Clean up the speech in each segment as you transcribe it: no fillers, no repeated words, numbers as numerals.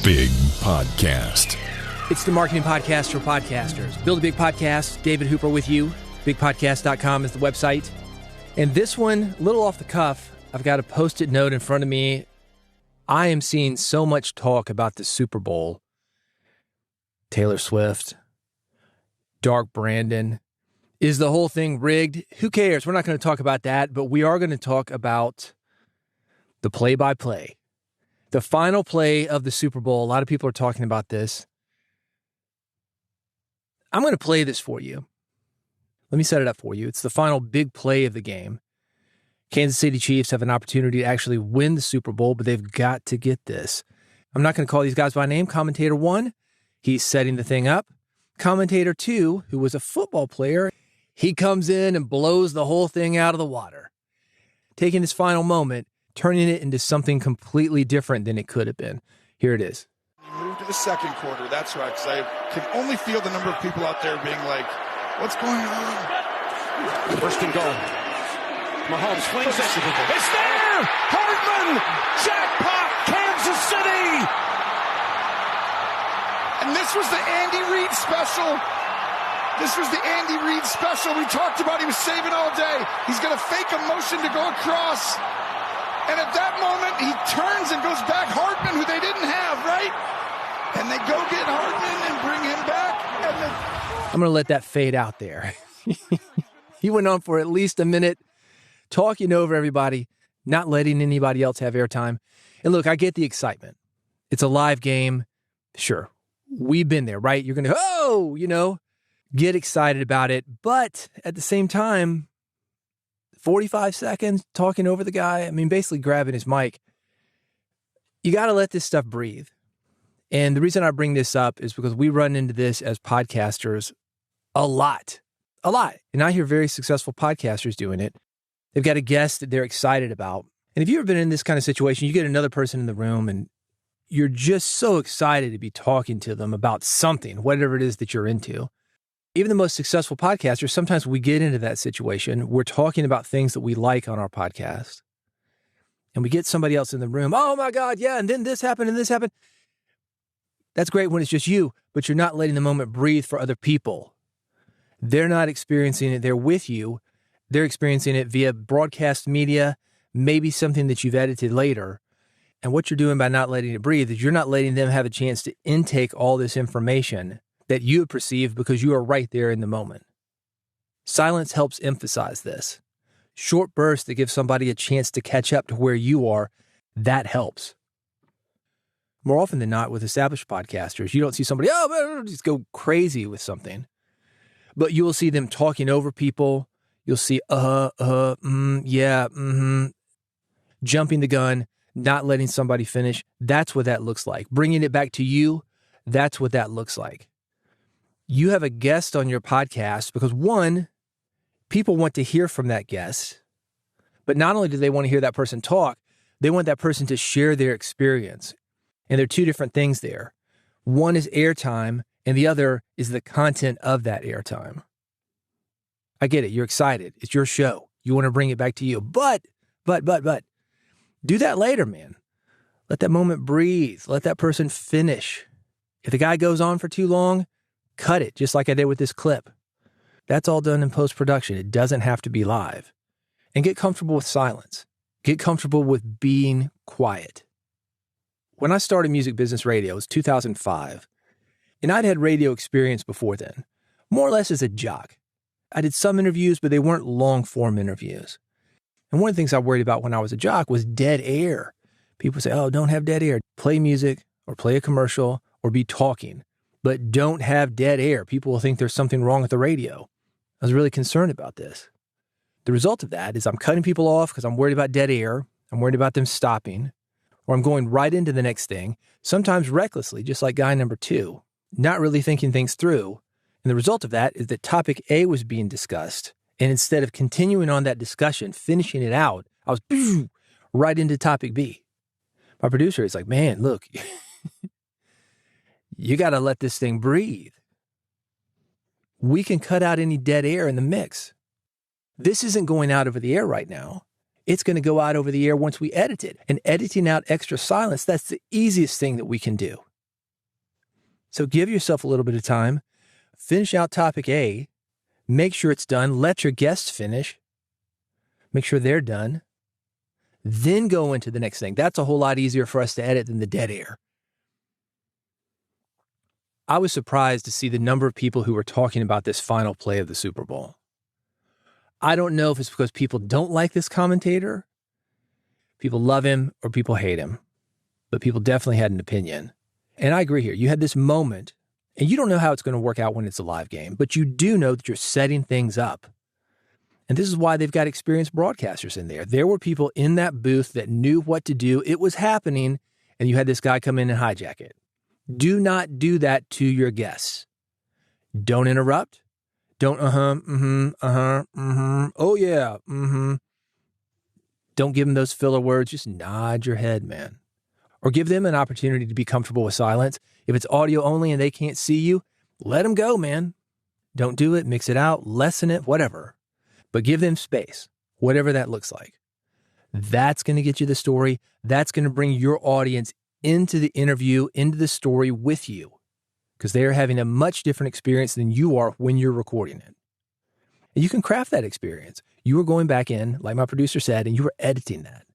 Big Podcast. It's the marketing podcast for podcasters. Build a Big Podcast. David Hooper with you. BigPodcast.com is the website. And this one, a little off the cuff, I've got a Post-it note in front of me. I am seeing so much talk about the Super Bowl. Taylor Swift, Dark Brandon. Is the whole thing rigged? Who cares? We're not going to talk about that, but we are going to talk about the play-by-play. The final play of the Super Bowl. A lot of people are talking about this. I'm going to play this for you. Let me set it up for you. It's the final big play of the game. Kansas City Chiefs have an opportunity to actually win the Super Bowl, but they've got to get this. I'm not going to call these guys by name. Commentator 1, he's setting the thing up. Commentator 2, who was a football player, he comes in and blows the whole thing out of the water, taking his final moment, turning it into something completely different than it could have been. Here it is. You move to the second quarter, that's right, because I can only feel the number of people out there being like, what's going on? First and goal. Mahomes flings it. It's there! Hardman! Jackpot! Kansas City! And this was the Andy Reid special. This was the Andy Reid special we talked about. He was saving all day. He's going to fake a motion to go across. And at that moment, he turns and goes back. Hardman, who they didn't have, right? And they go get Hardman and bring him back. I'm going to let that fade out there. He went on for at least a minute, talking over everybody, not letting anybody else have airtime. And look, I get the excitement. It's a live game. Sure, we've been there, right? You're going to, get excited about it. But at the same time, 45 seconds talking over the guy, basically grabbing his mic. You got to let this stuff breathe. And the reason I bring this up is because we run into this as podcasters a lot. And I hear very successful podcasters doing it. They've got a guest that they're excited about. And if you've ever been in this kind of situation, you get another person in the room and you're just so excited to be talking to them about something, whatever it is that you're into. Even the most successful podcasters, sometimes we get into that situation. We're talking about things that we like on our podcast. And we get somebody else in the room. Oh my God, yeah, and then this happened and this happened. That's great when it's just you, but you're not letting the moment breathe for other people. They're not experiencing it. They're with you. They're experiencing it via broadcast media, maybe something that you've edited later. And what you're doing by not letting it breathe is you're not letting them have a chance to intake all this information that you perceive because you are right there in the moment. Silence helps emphasize this. Short bursts that give somebody a chance to catch up to where you are, that helps. More often than not with established podcasters, you don't see somebody, just go crazy with something. But you will see them talking over people. You'll see, jumping the gun, not letting somebody finish. That's what that looks like. Bringing it back to you, that's what that looks like. You have a guest on your podcast because, one, people want to hear from that guest. But not only do they want to hear that person talk, they want that person to share their experience. And there are two different things there. One is airtime, and the other is the content of that airtime. I get it. You're excited. It's your show. You want to bring it back to you. But, do that later, man. Let that moment breathe. Let that person finish. If the guy goes on for too long, cut it, just like I did with this clip. That's all done in post-production. It doesn't have to be live. And get comfortable with silence. Get comfortable with being quiet. When I started Music Business Radio, it was 2005. And I'd had radio experience before then, more or less as a jock. I did some interviews, but they weren't long-form interviews. And one of the things I worried about when I was a jock was dead air. People say, don't have dead air. Play music or play a commercial or be talking. But don't have dead air. People will think there's something wrong with the radio. I was really concerned about this. The result of that is I'm cutting people off because I'm worried about dead air. I'm worried about them stopping. Or I'm going right into the next thing, sometimes recklessly, just like guy number 2, not really thinking things through. And the result of that is that topic A was being discussed. And instead of continuing on that discussion, finishing it out, I was right into topic B. My producer is like, man, look, you got to let this thing breathe. We can cut out any dead air in the mix. This isn't going out over the air right now. It's going to go out over the air once we edit it. And editing out extra silence, that's the easiest thing that we can do. So give yourself a little bit of time, finish out topic A, make sure it's done, let your guests finish, make sure they're done, then go into the next thing. That's a whole lot easier for us to edit than the dead air. I was surprised to see the number of people who were talking about this final play of the Super Bowl. I don't know if it's because people don't like this commentator, people love him, or people hate him, but people definitely had an opinion. And I agree here. You had this moment, and you don't know how it's going to work out when it's a live game, but you do know that you're setting things up. And this is why they've got experienced broadcasters in there. There were people in that booth that knew what to do. It was happening, and you had this guy come in and hijack it. Do not do that to your guests. Don't interrupt. Don't oh yeah, Don't give them those filler words. Just nod your head, man. Or give them an opportunity to be comfortable with silence. If it's audio only and they can't see you, let them go, man. Don't do it. Mix it out. Lessen it. Whatever. But give them space, whatever that looks like. That's going to get you the story. That's going to bring your audience into the interview, into the story with you, because they are having a much different experience than you are when you're recording it. And you can craft that experience. You are going back in, like my producer said, and you are editing that.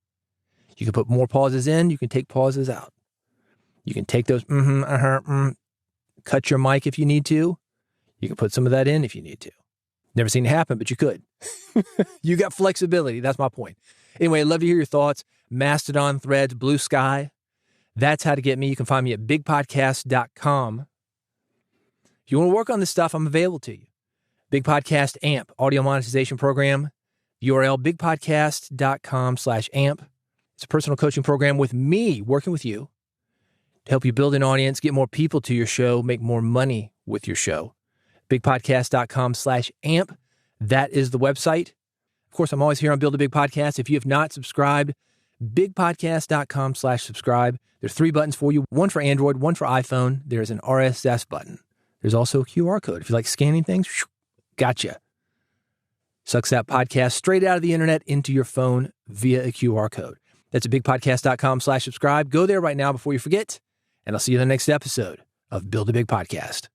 You can put more pauses in. You can take pauses out. You can take those, cut your mic if you need to. You can put some of that in if you need to. Never seen it happen, but you could. You got flexibility. That's my point. Anyway, I'd love to hear your thoughts. Mastodon, Threads, Blue Sky. That's how to get me. You can find me at bigpodcast.com. If you want to work on this stuff, I'm available to you. Big Podcast AMP, audio monetization program. URL bigpodcast.com/AMP. It's a personal coaching program with me working with you to help you build an audience, get more people to your show, make more money with your show. Bigpodcast.com/AMP. That is the website. Of course, I'm always here on Build a Big Podcast. If you have not subscribed, bigpodcast.com/subscribe. There's 3 buttons for you, one for Android, one for iPhone. There's an RSS button. There's also a QR code. If you like scanning things, gotcha. Sucks that podcast straight out of the internet into your phone via a QR code. That's at bigpodcast.com/subscribe. Go there right now before you forget, and I'll see you in the next episode of Build a Big Podcast.